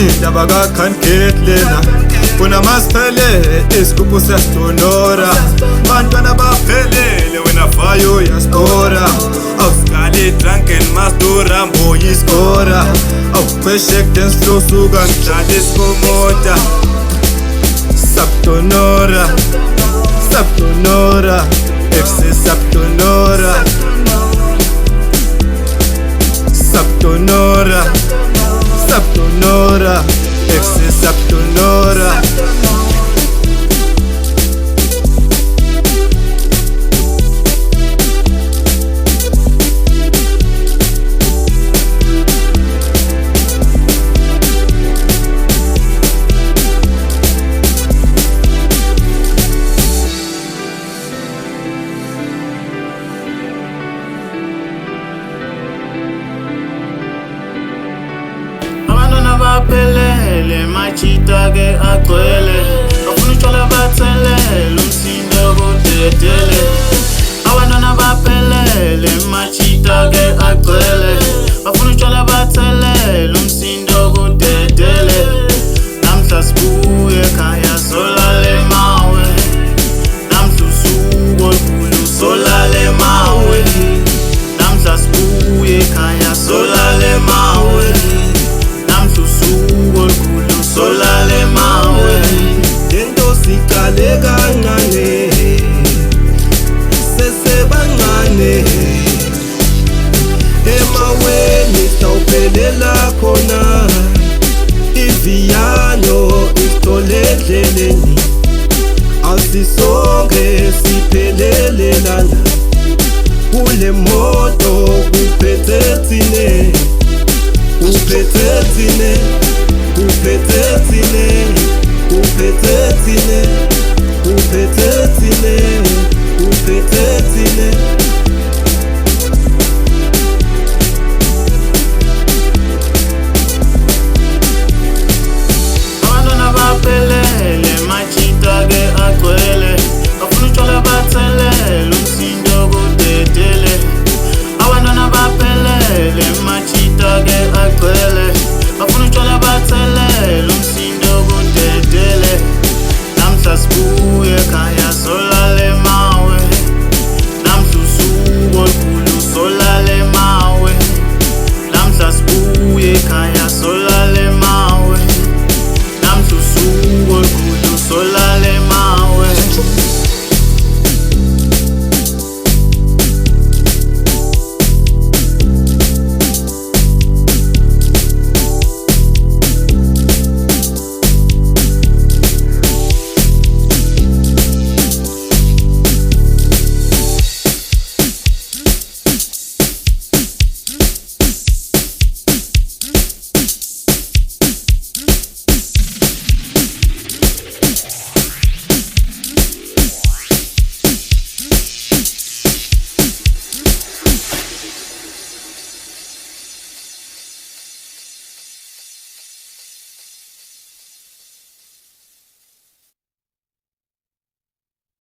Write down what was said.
indaba kakhanketlena kunamasiphelele isigubhu siyastonora bantwana baphelele wena fayo yaskora awusikali drunken mastura mboyi skora awukweshek dance flow suka ngidlala isikomota Saptonora, Saptonora, exe Saptonora, Saptonora, Saptonora, exe Saptonora. Baphelele machita ke agcwele bafuna utshwala bathelele umsindo kudedele abantwana baphelele machita ke agcwele bafuna utshwala bathelele umsindo kudedele namhla sibuye ekhaya solale mawe namhla usuku olukhulu solale mawe namhla sibuye ekhaya solale mawe solale mawe Lento siqale kancane sesebancane emaweni sawuphelela khona iviyano isitolendleleni asisonke siphelelelana kule moto kuphethe thine kuphethe thine Upetetsine, upetetsine, upetetsine, upetetsine.